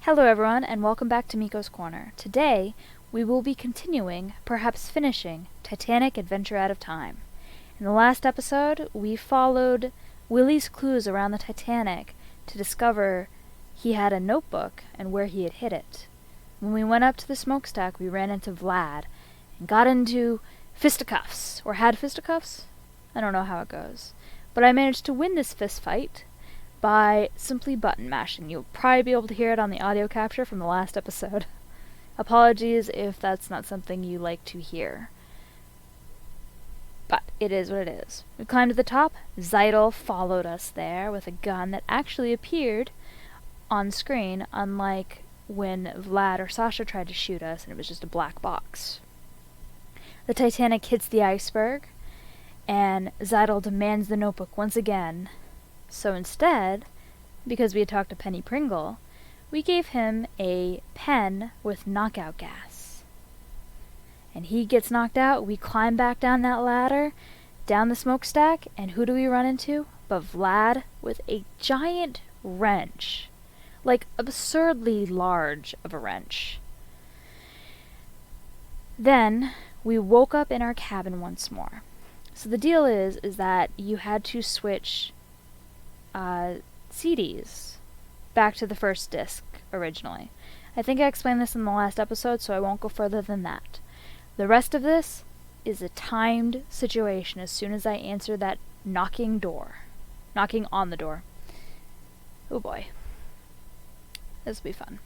Hello everyone, and welcome back to Miko's Corner. Today, we will be continuing, perhaps finishing, Titanic Adventure Out of Time. In the last episode, we followed Willie's clues around the Titanic to discover he had a notebook and where he had hid it. When we went up to the smokestack, we ran into Vlad and got into fisticuffs, or had fisticuffs? I don't know how it goes. But I managed to win this fist fight by simply button mashing. You'll probably be able to hear it on the audio capture from the last episode. Apologies if that's not something you like to hear. But it is what it is. We climbed to the top. Zeidel followed us there with a gun that actually appeared on screen, unlike when Vlad or Sasha tried to shoot us and it was just a black box. The Titanic hits the iceberg, and Zeidel demands the notebook once again. So instead, because we had talked to Penny Pringle, we gave him a pen with knockout gas. And he gets knocked out, we climb back down that ladder, down the smokestack, and who do we run into? But Vlad with a giant wrench. Like, absurdly large of a wrench. Then, we woke up in our cabin once more. So the deal is that you had to switch CDs back to the first disc originally. I think I explained this in the last episode, so I won't go further than that. The rest of this is a timed situation as soon as I answer that knocking on the door. Oh boy. This will be fun.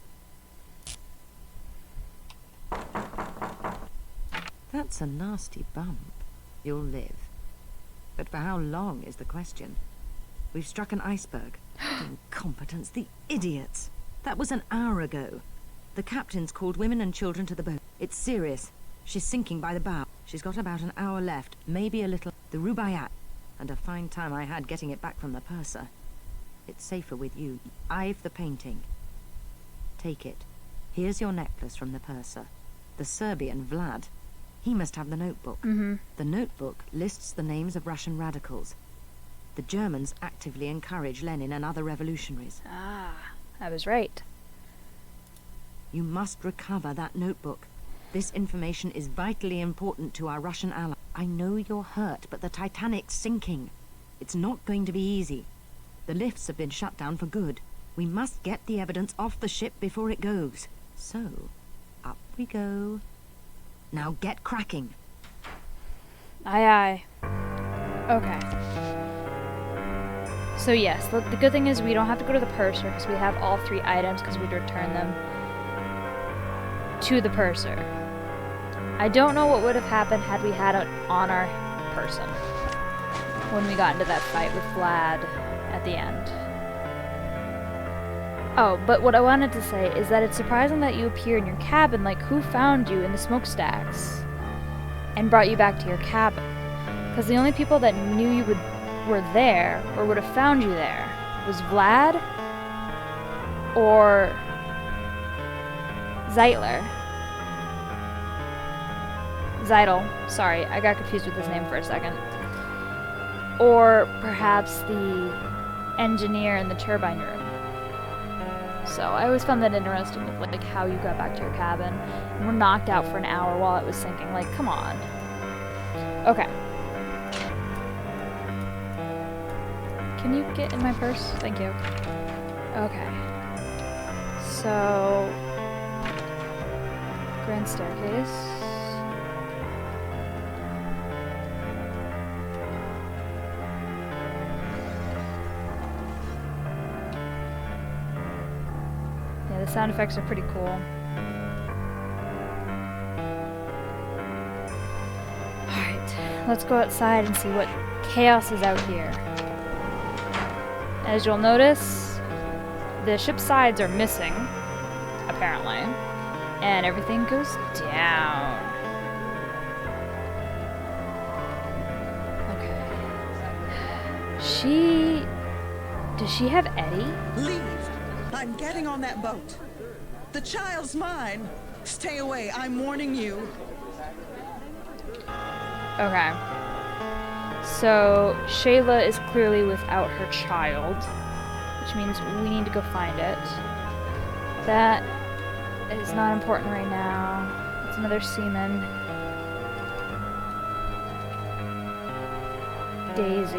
That's a nasty bump. You'll live. But for how long is the question? We've struck an iceberg. Incompetence, the idiots! That was an hour ago. The captain's called women and children to the boat. It's serious. She's sinking by the bow. She's got about an hour left, maybe a little. The Rubaiyat. And a fine time I had getting it back from the purser. It's safer with you. I've the painting. Take it. Here's your necklace from the purser. The Serbian, Vlad. He must have the notebook. The notebook lists the names of Russian radicals. The Germans actively encourage Lenin and other revolutionaries. Ah, I was right. You must recover that notebook. This information is vitally important to our Russian ally. I know you're hurt, but the Titanic's sinking. It's not going to be easy. The lifts have been shut down for good. We must get the evidence off the ship before it goes. So, up we go. Now get cracking. Aye aye. Okay. So yes, the good thing is we don't have to go to the purser because we have all three items because we'd return them to the purser. I don't know what would have happened had we had it on our person when we got into that fight with Vlad at the end. Oh, but what I wanted to say is that it's surprising that you appear in your cabin. Like, who found you in the smokestacks and brought you back to your cabin? Because the only people that knew you were there, or would have found you there, was Vlad or Zeidel. Sorry, I got confused with his name for a second. Or perhaps the engineer in the turbine room. So I always found that interesting with like how you got back to your cabin and were knocked out for an hour while it was sinking. Like, come on. Okay. Can you get in my purse? Thank you. Okay. So, grand staircase. Yeah, the sound effects are pretty cool. Alright, let's go outside and see what chaos is out here. As you'll notice, the ship's sides are missing, apparently, and everything goes down. Okay. Does she have Eddie? Leave! I'm getting on that boat. The child's mine. Stay away, I'm warning you. Okay. So, Shayla is clearly without her child, which means we need to go find it. That is not important right now. It's another seaman. Daisy.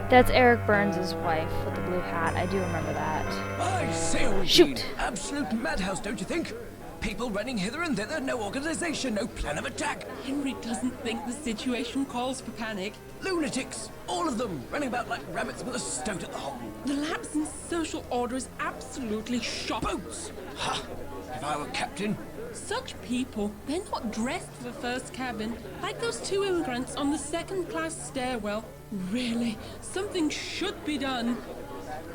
That's Eric Burns' wife with the blue hat. I do remember that. I say, old Shoot. bean, absolute madhouse, don't you think? People running hither and thither, no organization, no plan of attack. Henry doesn't think the situation calls for panic. Lunatics, all of them, running about like rabbits with a stoat at the hole. The lapse in social order is absolutely shocking. Boats! Ha! If I were captain, Such people, they're not dressed for first cabin, like those two immigrants on the second-class stairwell. Really, something should be done.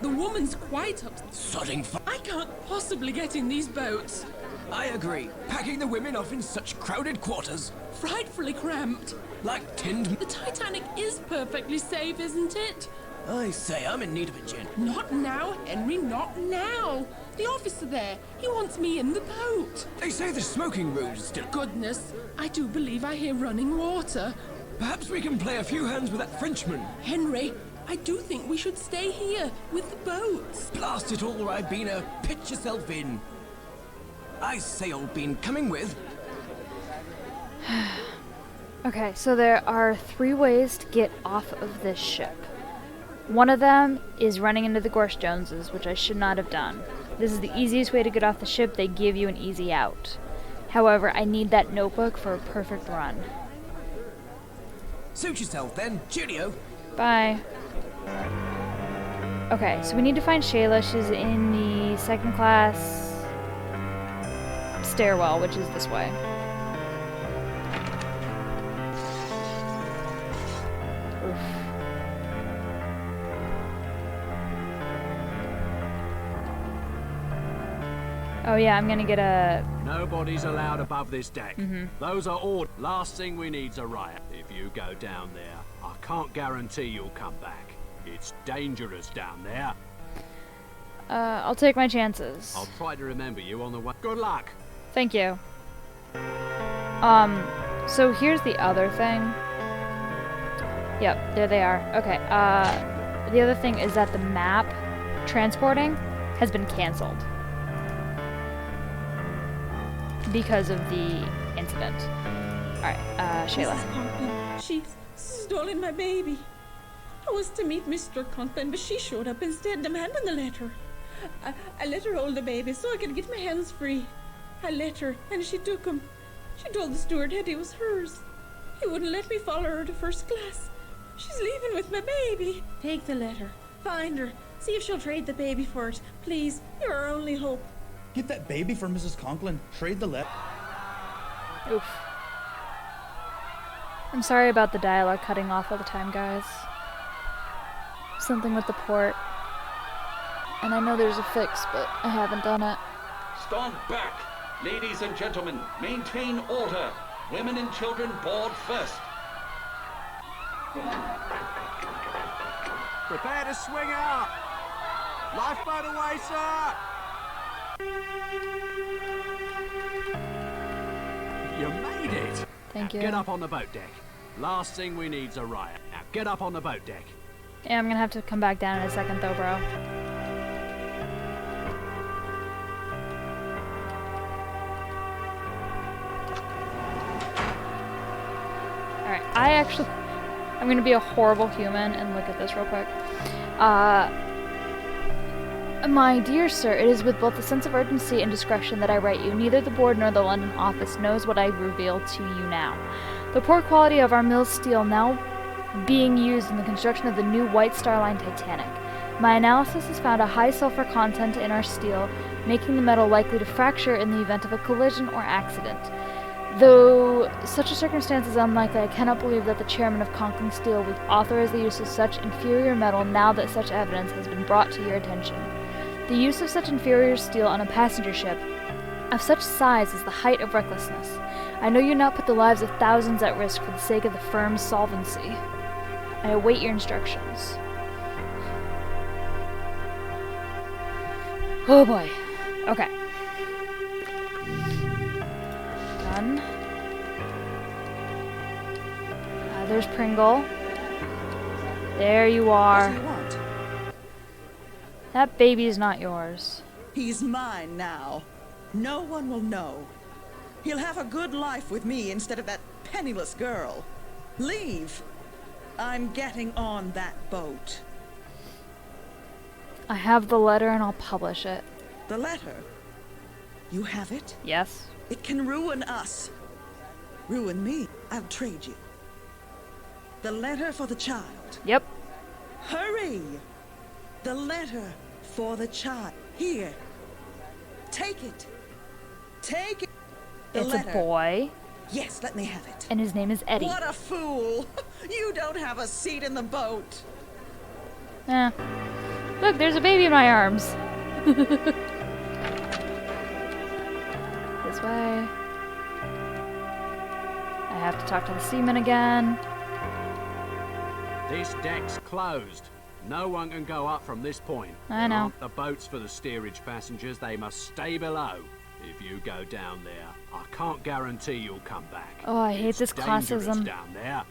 The woman's quite upset. sodding I can't possibly get in these boats. I agree. Packing the women off in such crowded quarters, Frightfully cramped. like tinned... The Titanic is perfectly safe, isn't it? I say, I'm in need of a gin. Not now, Henry, not now. The officer there, he wants me in the boat. They say the smoking room is still... Goodness, I do believe I hear running water. Perhaps we can play a few hands with that Frenchman. Henry, I do think we should stay here with the boats. Blast it all, Ribena. Pitch yourself in. I say, old bean, coming with. Okay, so there are 3 ways to get off of this ship. One of them is running into the Gorse Joneses, which I should not have done. This is the easiest way to get off the ship. They give you an easy out. However, I need that notebook for a perfect run. Suit yourself then. Cheerio. Bye. Okay, so we need to find Shayla. She's in the second class stairwell, which is this way. Oof. Oh yeah, I'm gonna get a... Nobody's allowed above this deck. Those are all. Last thing we need's a riot. If you go down there, I can't guarantee you'll come back. It's dangerous down there. I'll take my chances. I'll try to remember you on the way. Good luck. Thank you. So here's the other thing. Yep, there they are. Okay, the other thing is that the map transporting has been canceled because of the incident. Alright, Shayla. Mrs. Conklin, she stolen my baby. I was to meet Mr. Conklin, but she showed up instead demanding the letter. I let her hold the baby so I could get my hands free. I let her, and she took him. She told the steward that he was hers. He wouldn't let me follow her to first class. She's leaving with my baby. Take the letter. Find her. See if she'll trade the baby for it. Please, you're our only hope. Get that baby for Mrs. Conklin. Trade the letter. Oof. I'm sorry about the dialogue cutting off all the time, guys. Something with the port. And I know there's a fix, but I haven't done it. Stand back! Ladies and gentlemen, maintain order. Women and children board first. Prepare to swing out. Lifeboat away, sir. You made it. Thank Now you. get up on the boat deck. Last thing we need's a riot. Now get up on the boat deck. Yeah, I'm gonna have to come back down in a second though, bro. Alright, I'm gonna be a horrible human and look at this real quick. My dear sir, it is with both a sense of urgency and discretion that I write you. Neither the board nor the London office knows what I reveal to you now. The poor quality of our mill's steel now being used in the construction of the new White Star Line Titanic. My analysis has found a high sulfur content in our steel, making the metal likely to fracture in the event of a collision or accident. Though such a circumstance is unlikely, I cannot believe that the chairman of Conklin Steel would authorize the use of such inferior metal now that such evidence has been brought to your attention. The use of such inferior steel on a passenger ship of such size is the height of recklessness. I know you not put the lives of thousands at risk for the sake of the firm's solvency. I await your instructions. Oh boy. Okay. Done. There's Pringle. There you What are. do you want? That baby is not yours. He's mine now. No one will know. He'll have a good life with me instead of that penniless girl. Leave. I'm getting on that boat. I have the letter and I'll publish it. The letter? You have it? Yes. It can ruin us. Ruin me. I'll trade you. The letter for the child. Yep. Hurry! The letter for the child. Here. Take it. Take it. The It's letter. a boy. Yes, let me have it. And his name is Eddie. What a fool! You don't have a seat in the boat. Look, there's a baby in my arms. This way. I have to talk to the seaman again. This deck's closed. No one can go up from this point. I know. Aren't the boats for the steerage passengers? They must stay below. If you go down there, I can't guarantee you'll come back. Oh, I hate It's this dangerous classism. down there.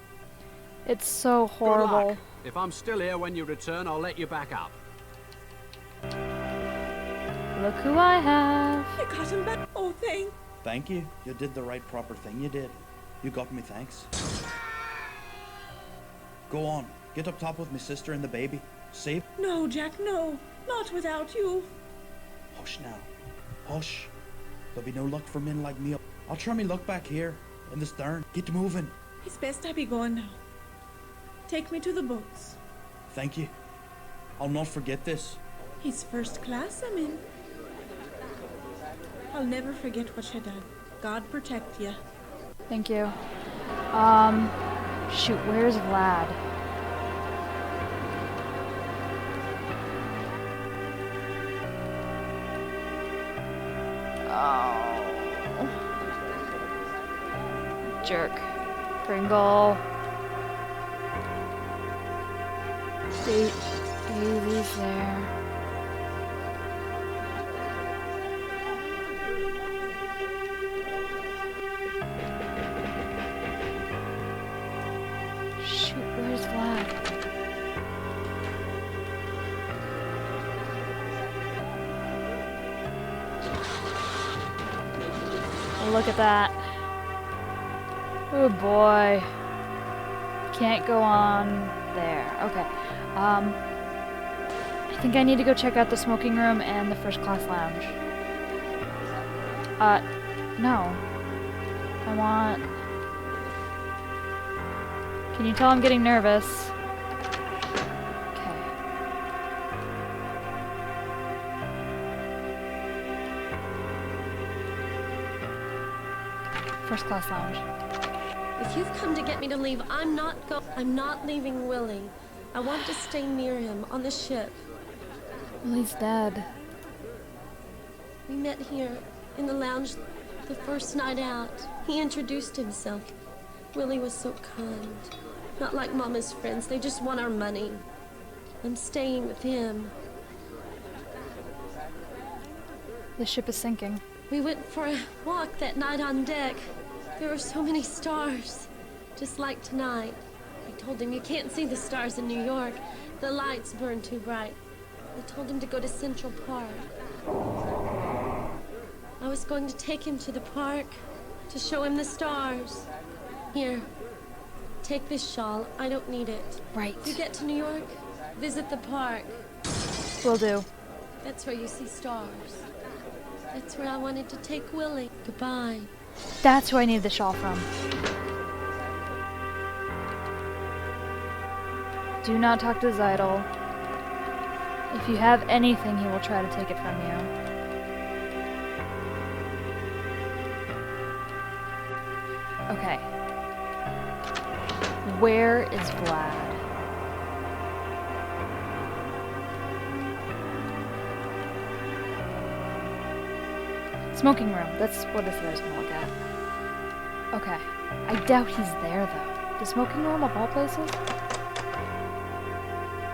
It's so Good horrible. luck. If I'm still here when you return, I'll let you back up. Look who I have. I got him back. Oh, thank. Thank you. You did the right proper thing, you did. You got me, thanks. Go on. Get up top with my sister and the baby. Save. No, Jack, no. Not without you. Hush now. Hush. There'll be no luck for men like me. I'll try me luck back here, in the stern. Get moving. It's best I be going now. Take me to the boats. Thank you. I'll not forget this. He's first class, I'm in. I'll never forget what you done. God protect you. Thank you. Shoot, where's Vlad? Oh. Jerk. Pringle. Baby's there. Shoot, where's Vlad? Look at that. Oh boy. Can't go on there. Okay. I think I need to go check out the smoking room and the first class lounge. No. I want... Can you tell I'm getting nervous? Okay. First class lounge. If you've come to get me to leave, I'm not leaving Willie. I want to stay near him on the ship. Willie's dead. We met here in the lounge the first night out. He introduced himself. Willie was so kind. Not like Mama's friends. They just want our money. I'm staying with him. The ship is sinking. We went for a walk that night on deck. There were so many stars. Just like tonight. I told him you can't see the stars in New York. The lights burn too bright. I told him to go to Central Park. I was going to take him to the park to show him the stars. Here, take this shawl. I don't need it. Right. If you get to New York, visit the park. Will do. That's where you see stars. That's where I wanted to take Willie. Goodbye. That's who I need the shawl from. Do not talk to Zeidel. If you have anything, he will try to take it from you. Okay. Where is Vlad? Smoking room. That's what I said I was gonna look at. Okay. I doubt he's there, though. The smoking room of all places?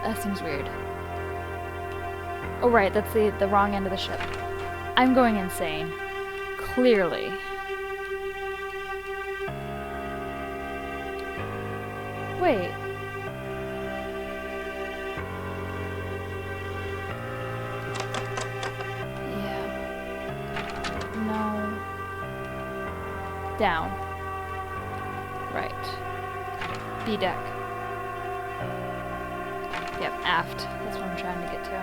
That seems weird. Oh, right. That's the wrong end of the ship. I'm going insane. Clearly. Wait. Down. Right. B deck. Yep, aft. That's what I'm trying to get to.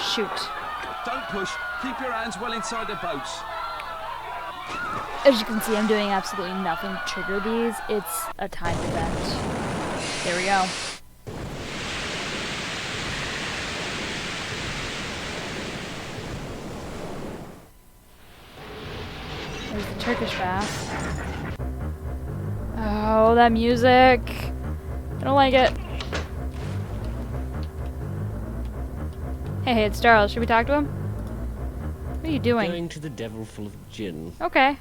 Shoot. Don't push. Keep your hands well inside the boats. As you can see, I'm doing absolutely nothing to trigger these. It's a timed event. There we go. There's the Turkish bath. Oh, that music. I don't like it. Hey, it's Charles. Should we talk to him? What are you doing? Going to the Devil full of gin. Okay.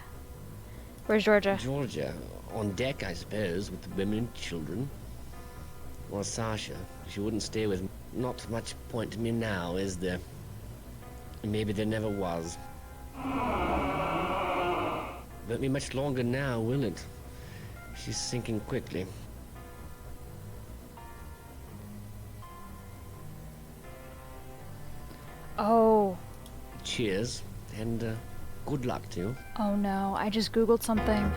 Where's Georgia? Georgia, on deck, I suppose, with the women and children. Well, Sasha, she wouldn't stay with me. Not much point to me now, is there? Maybe there never was. Won't be much longer now, will it? She's sinking quickly. Oh. Cheers, and good luck to you. Oh no, I just googled something.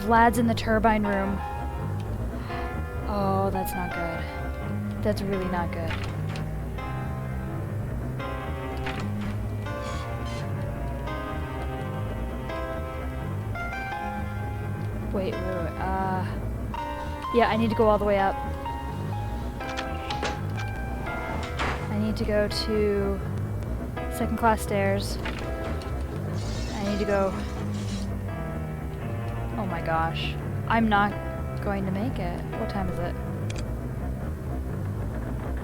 Vlad's in the turbine room. Oh, that's not good. That's really not good. Wait. Yeah, I need to go all the way up. I need to go to second class stairs. I need to go... Oh my gosh. I'm not going to make it. What time is it?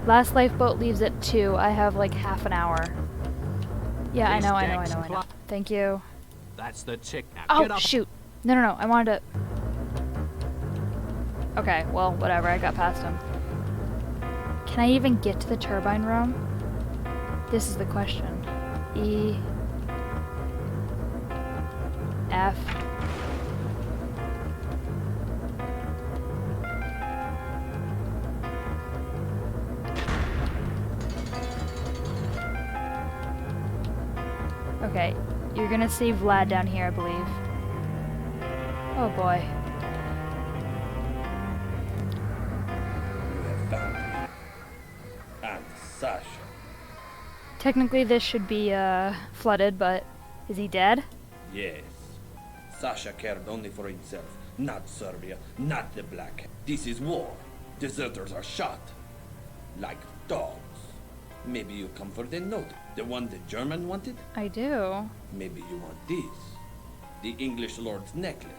Last lifeboat leaves at 2. I have like half an hour. Yeah, I know. Thank you. That's the tick. Now Oh, get up. shoot. No, I wanted to... Okay, well, whatever. I got past him. Can I even get to the turbine room? This is the question. E... F... Okay, you're gonna see Vlad down here, I believe. Oh boy. You have found me. And Sasha. Technically this should be, flooded, but is he dead? Yes. Sasha cared only for himself, not Serbia, not the Black. This is war. Deserters are shot. Like dogs. Maybe you come for the note, the one the German wanted? I do. Maybe you want this. The English lord's necklace.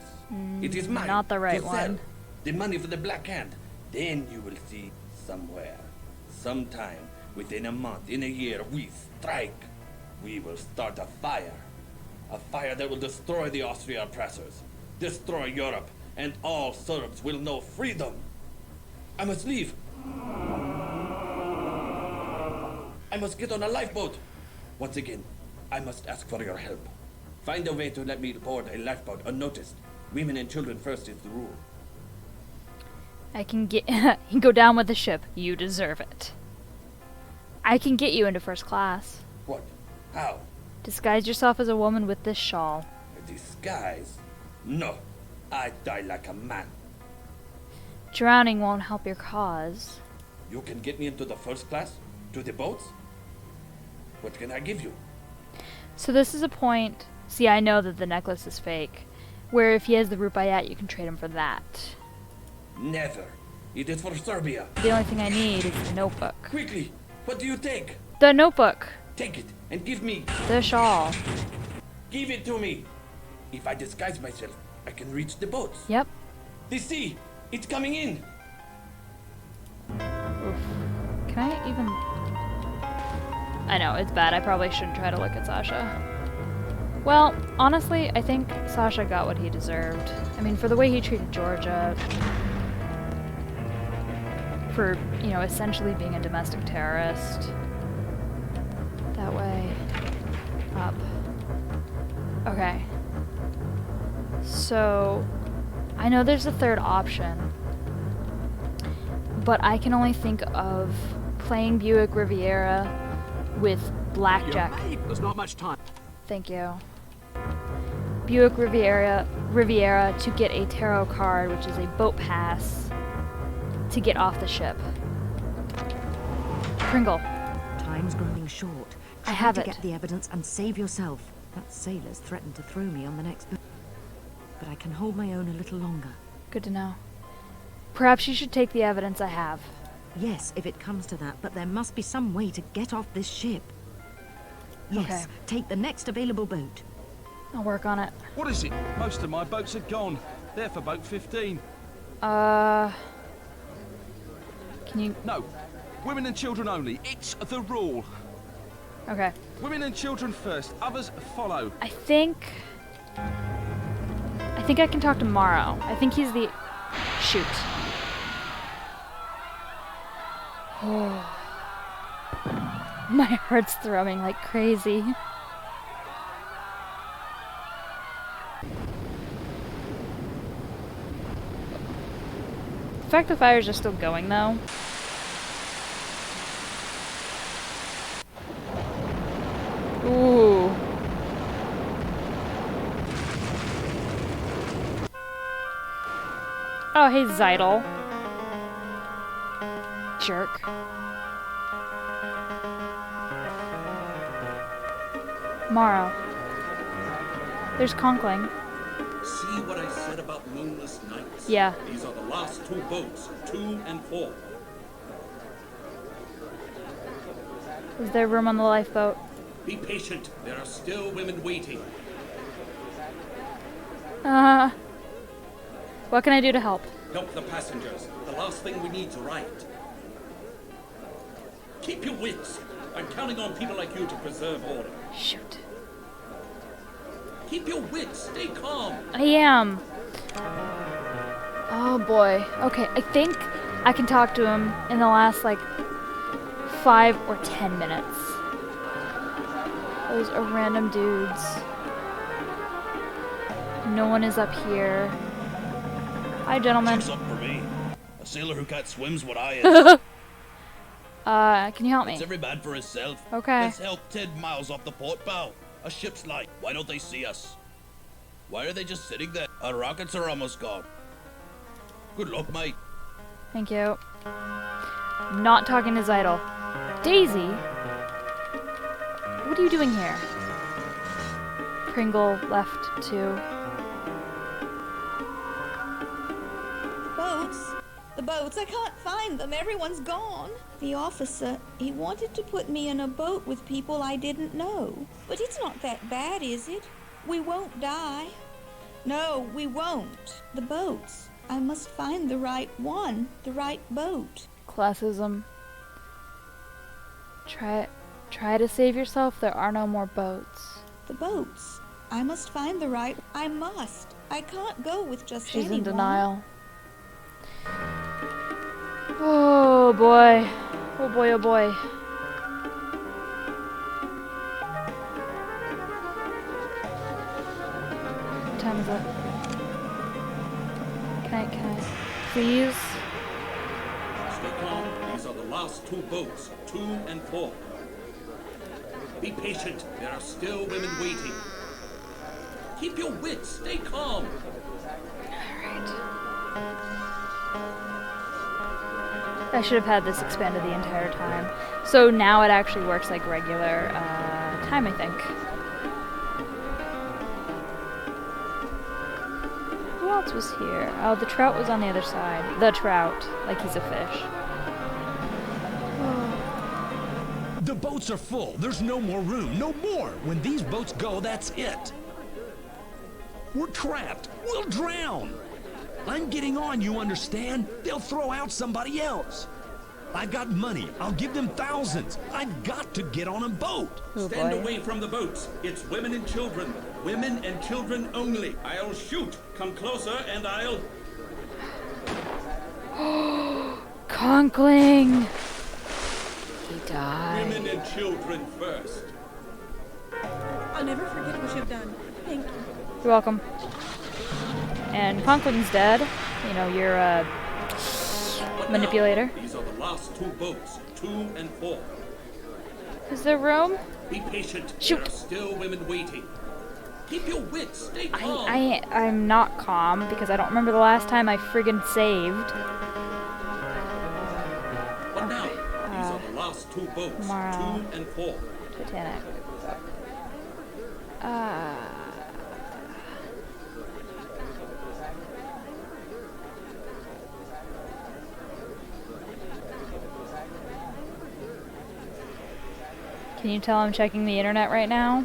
It is mine. Not the right to sell. one. The money for the Black Hand. Then you will see somewhere, sometime, within a month, in a year, we strike. We will start a fire. A fire that will destroy the Austria oppressors, destroy Europe, and all Serbs will know freedom. I must leave. I must get on a lifeboat. Once again, I must ask for your help. Find a way to let me board a lifeboat unnoticed. Women and children first is the rule. I can get... you can go down with the ship. You deserve it. I can get you into first class. What? How? Disguise yourself as a woman with this shawl. A disguise? No. I die like a man. Drowning won't help your cause. You can get me into the first class? To the boats? What can I give you? So this is a point... See, I know that the necklace is fake. Where if he has the Rubaiyat, you can trade him for that. Never. It is for Serbia. The only thing I need is the notebook. Quickly! What do you take? The notebook! Take it and give me. The shawl. Give it to me. If I disguise myself, I can reach the boats. Yep. The sea! It's coming in! Oof. Can I even... I know, it's bad. I probably shouldn't try to look at Sasha. Well, honestly, I think Sasha got what he deserved. I mean, for the way he treated Georgia, for, you know, essentially being a domestic terrorist. That way. Up. Okay. So, I know there's a third option, but I can only think of playing Buick Riviera with Blackjack. There's not much time. Thank you. Buick Riviera to get a tarot card, which is a boat pass to get off the ship. Pringle. Time's growing short. I have to it. Get the evidence and save yourself. That sailor's threatened to throw me on the next boat. But I can hold my own a little longer. Good to know. Perhaps you should take the evidence I have. Yes, if it comes to that, but there must be some way to get off this ship. Yes, Okay. take the next available boat. I'll work on it. What is it? Most of my boats are gone. They're for boat 15. Can you... No. Women and children only. It's the rule. Okay. Women and children first. Others follow. I think I can talk to Morrow. I think he's the... Shoot. Oh. My heart's thrumming like crazy. The fact the fires are still going, though. Ooh. Oh, hey, Zeidel. Jerk. Morrow. There's Conkling. See what I said about moonless nights? Yeah. These are the last two boats, 2 and 4. Is there room on the lifeboat? Be patient. There are still women waiting. What can I do to help? Help the passengers. The last thing we need to riot. Keep your wits. I'm counting on people like you to preserve order. Shoot. Keep your wits. Stay calm. I am. Oh boy. Okay, I think I can talk to him in the last, like, 5 or 10 minutes. Those are random dudes. No one is up here. Hi, gentlemen. What's up for me? A sailor who can't swim's what I is. Can you help me? It's every man for himself. Okay. Let's help 10 miles off the port bow. A ship's light. Why don't they see us? Why are they just sitting there? Our rockets are almost gone. Good luck, mate. Thank you. Not talking to Zeidel. Daisy? What are you doing here? Pringle left too. Boats? The boats, I can't find them. Everyone's gone. The officer, he wanted to put me in a boat with people I didn't know. But it's not that bad, is it? We won't die. No, we won't. The boats. I must find the right one, the right boat. Classism. Try to save yourself. There are no more boats. The boats. I must find the right... I must. I can't go with just She's anyone. in denial. Oh boy. Oh boy, oh boy. What time is it? Can I, please? Stay calm. These are the last two boats, 2 and 4. Be patient. There are still women waiting. Keep your wits. Stay calm. I should have had this expanded the entire time. So now it actually works like regular time, I think. Who else was here? Oh, the trout was on the other side. The trout, like he's a fish. The boats are full. There's no more room. No more. When these boats go, that's it. We're trapped. We'll drown. I'm getting on, you understand? They'll throw out somebody else. I've got money. I'll give them thousands. I've got to get on a boat. Stand away from the boats. It's women and children. Women and children only. I'll shoot. Come closer and I'll... Conkling! He died. Women and children first. I'll never forget what you've done. Thank you. You're welcome. And Conkling's dead. You know, you're a manipulator. These are the last two boats, 2 and 4. Is there room? Be patient. Shoot. There are still women waiting. Keep your wits. Stay calm. I'm not calm because I don't remember the last time I friggin' saved. What now? These are the last two boats. Tomorrow. 2 and 4. Titanic. Can you tell I'm checking the internet right now?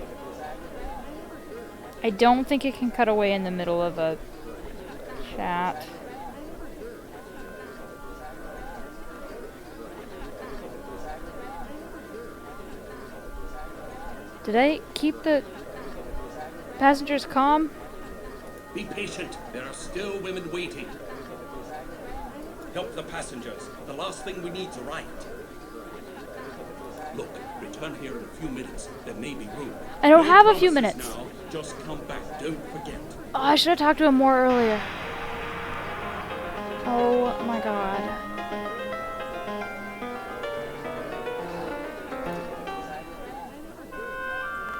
I don't think it can cut away in the middle of a chat. Did I keep the passengers calm? Be patient. There are still women waiting. Help the passengers. The last thing we need is a riot. Look, return here in a few minutes. There may be room. I don't have a few promises minutes. Now. Just come back. Don't forget. Oh, I should have talked to him more earlier. Oh my god.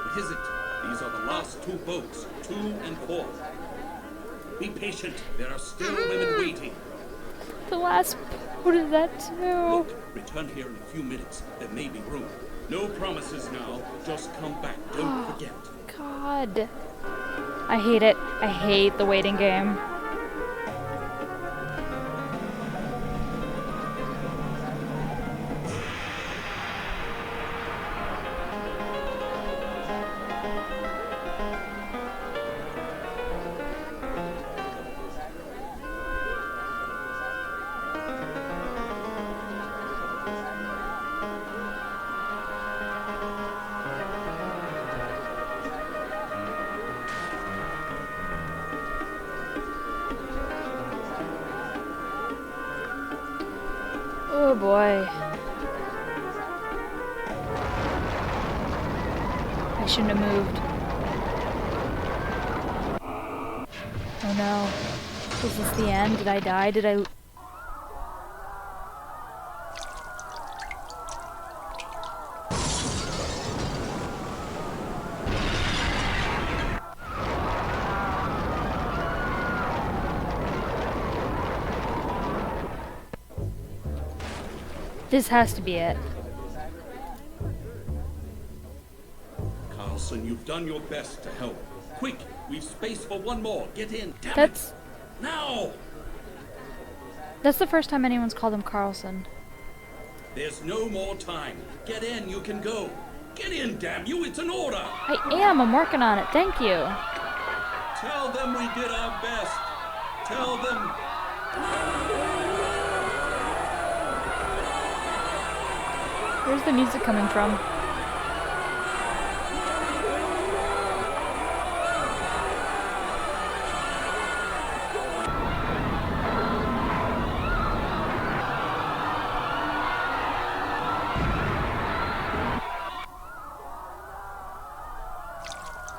What is it? These are the last two boats. 2 and 4. Be patient. There are still women waiting. The last boat is that too. Look, return here in a few minutes. There may be room. No promises now. Just come back. Don't forget. God. I hate it. I hate the waiting game. Oh boy. I shouldn't have moved. Oh no. Is this the end? Did I die? Did I... This has to be it. Carlson, you've done your best to help. Quick, we've space for one more. Get in. Damn That's... it. Now! That's the first time anyone's called him Carlson. There's no more time. Get in, you can go. Get in, damn you, it's an order. I am. I'm working on it. Thank you. Tell them we did our best. Tell them. Where's the music coming from?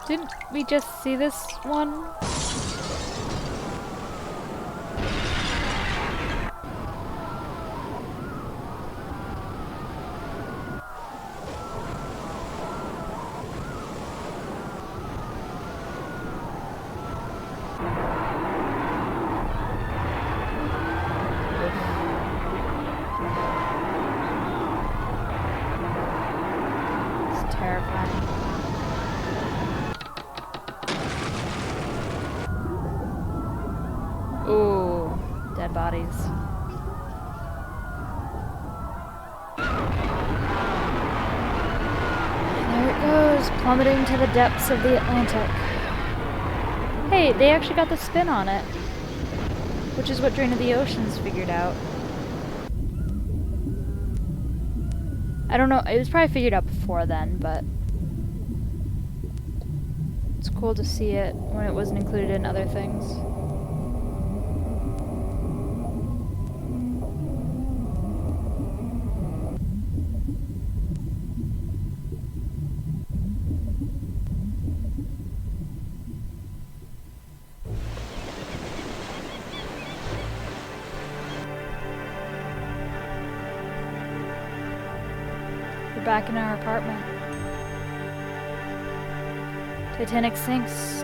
Didn't we just see this one? It's terrifying. Ooh, dead bodies. There it goes, plummeting to the depths of the Atlantic. Hey, they actually got the spin on it, which is what Drain of the Oceans figured out. I don't know, it was probably figured out before then, but it's cool to see it when it wasn't included in other things. We're back in our apartment. Titanic sinks.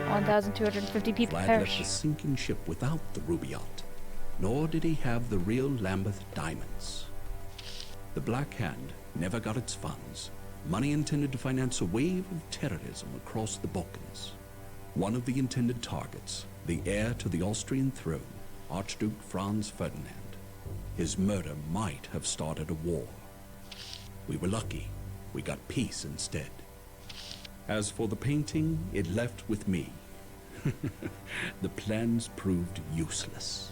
1,250 people Vlad perish. left the sinking ship without the ruby yacht, nor did he have the real Lambeth diamonds. The Black Hand never got its funds, money intended to finance a wave of terrorism across the Balkans. One of the intended targets, the heir to the Austrian throne, Archduke Franz Ferdinand. His murder might have started a war. We were lucky. We got peace instead. As for the painting, it left with me. The plans proved useless.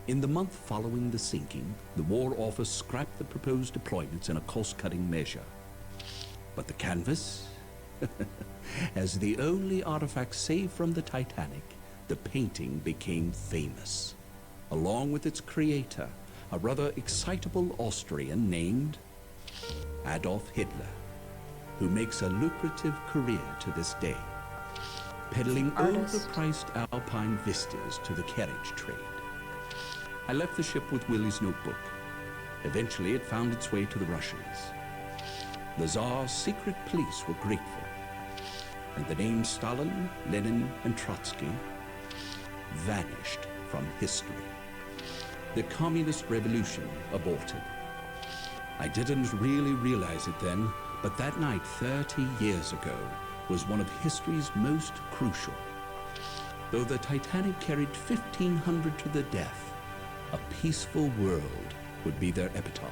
In the month following the sinking, the War Office scrapped the proposed deployments in a cost-cutting measure. But the canvas? As the only artifact saved from the Titanic, the painting became famous. Along with its creator, a rather excitable Austrian named Adolf Hitler, who makes a lucrative career to this day, peddling overpriced alpine vistas to the carriage trade. I left the ship with Willie's notebook. Eventually, it found its way to the Russians. The Tsar's secret police were grateful, and the names Stalin, Lenin, and Trotsky vanished from history. The communist revolution aborted. I didn't really realize it then, but that night 30 years ago was one of history's most crucial. Though the Titanic carried 1,500 to the death, a peaceful world would be their epitaph.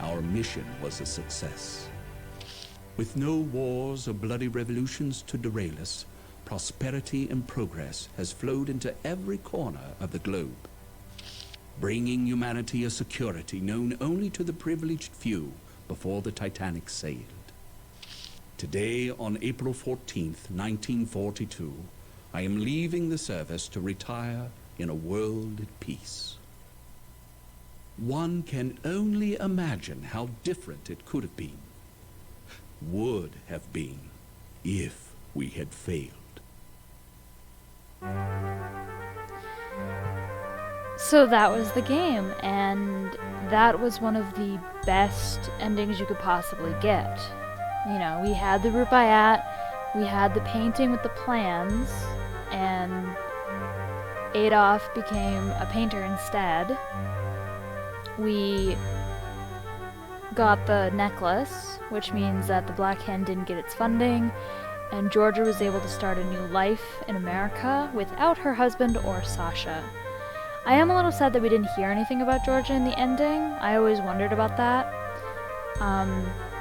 Our mission was a success. With no wars or bloody revolutions to derail us, prosperity and progress has flowed into every corner of the globe, bringing humanity a security known only to the privileged few before the Titanic sailed. Today, on April 14th, 1942, I am leaving the service to retire in a world at peace. One can only imagine how different it could have been, would have been, if we had failed. So that was the game, and that was one of the best endings you could possibly get. You know, we had the Rubaiyat, we had the painting with the plans, and Adolf became a painter instead. We got the necklace, which means that the Black Hand didn't get its funding, and Georgia was able to start a new life in America without her husband or Sasha. I am a little sad that we didn't hear anything about Georgia in the ending. I always wondered about that.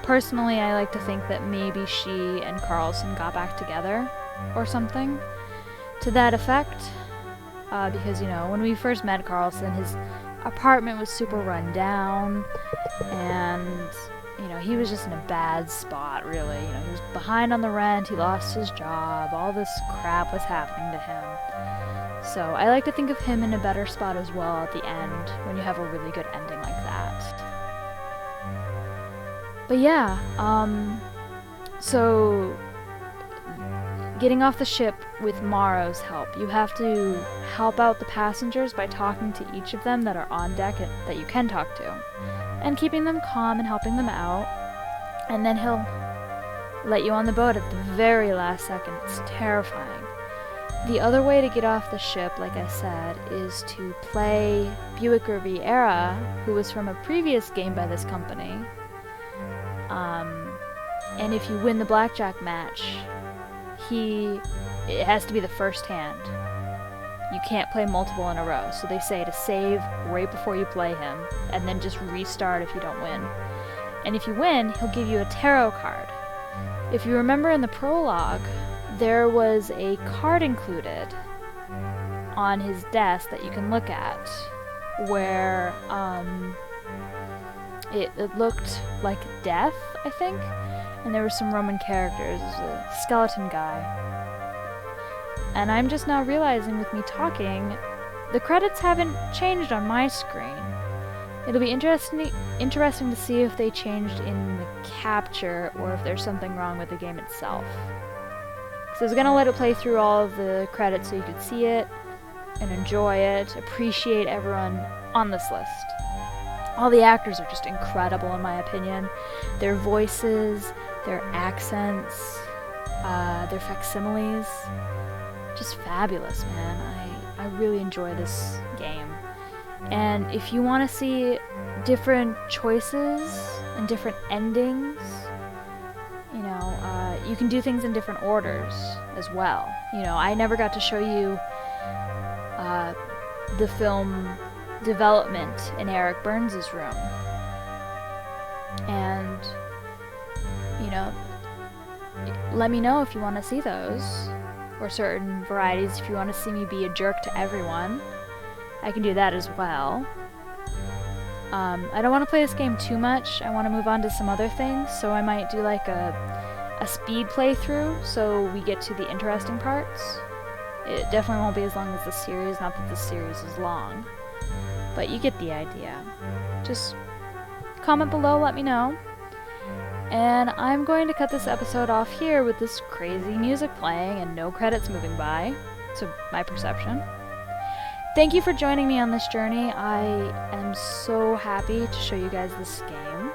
Personally, I like to think that maybe she and Carlson got back together or something to that effect. Because, you know, when we first met Carlson, his apartment was super run down, and, you know, he was just in a bad spot, really. You know, he was behind on the rent, he lost his job, all this crap was happening to him. So I like to think of him in a better spot as well at the end, when you have a really good ending like that. But yeah, so getting off the ship with Morrow's help, you have to help out the passengers by talking to each of them that are on deck that you can talk to, and keeping them calm and helping them out, and then he'll let you on the boat at the very last second. It's terrifying. The other way to get off the ship, like I said, is to play Buick Riviera, who was from a previous game by this company. And if you win the blackjack match, it has to be the first hand. You can't play multiple in a row, so they say to save right before you play him, and then just restart if you don't win. And if you win, he'll give you a tarot card. If you remember in the prologue, there was a card included on his desk that you can look at, where it looked like death, I think, and there were some Roman characters. There was a skeleton guy. And I'm just now realizing with me talking, the credits haven't changed on my screen. It'll be interesting to see if they changed in the capture or if there's something wrong with the game itself. So I was gonna let it play through all of the credits so you could see it and enjoy it, appreciate everyone on this list. All the actors are just incredible in my opinion. Their voices, their accents, their facsimiles, just fabulous, man. I really enjoy this game. And if you want to see different choices and different endings, you know, you can do things in different orders as well. You know, I never got to show you the film development in Eric Burns's room. And, you know, let me know if you want to see those, or certain varieties if you want to see me be a jerk to everyone. I can do that as well. I don't want to play this game too much. I want to move on to some other things, so I might do like a speed playthrough so we get to the interesting parts. It definitely won't be as long as the series, not that the series is long, but you get the idea. Just comment below, let me know. And I'm going to cut this episode off here with this crazy music playing and no credits moving by, to my perception. Thank you for joining me on this journey. I am so happy to show you guys this game.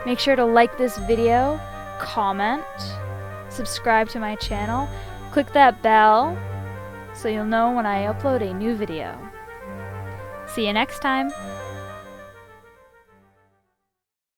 Make sure to like this video, comment, subscribe to my channel, click that bell so you'll know when I upload a new video. See you next time!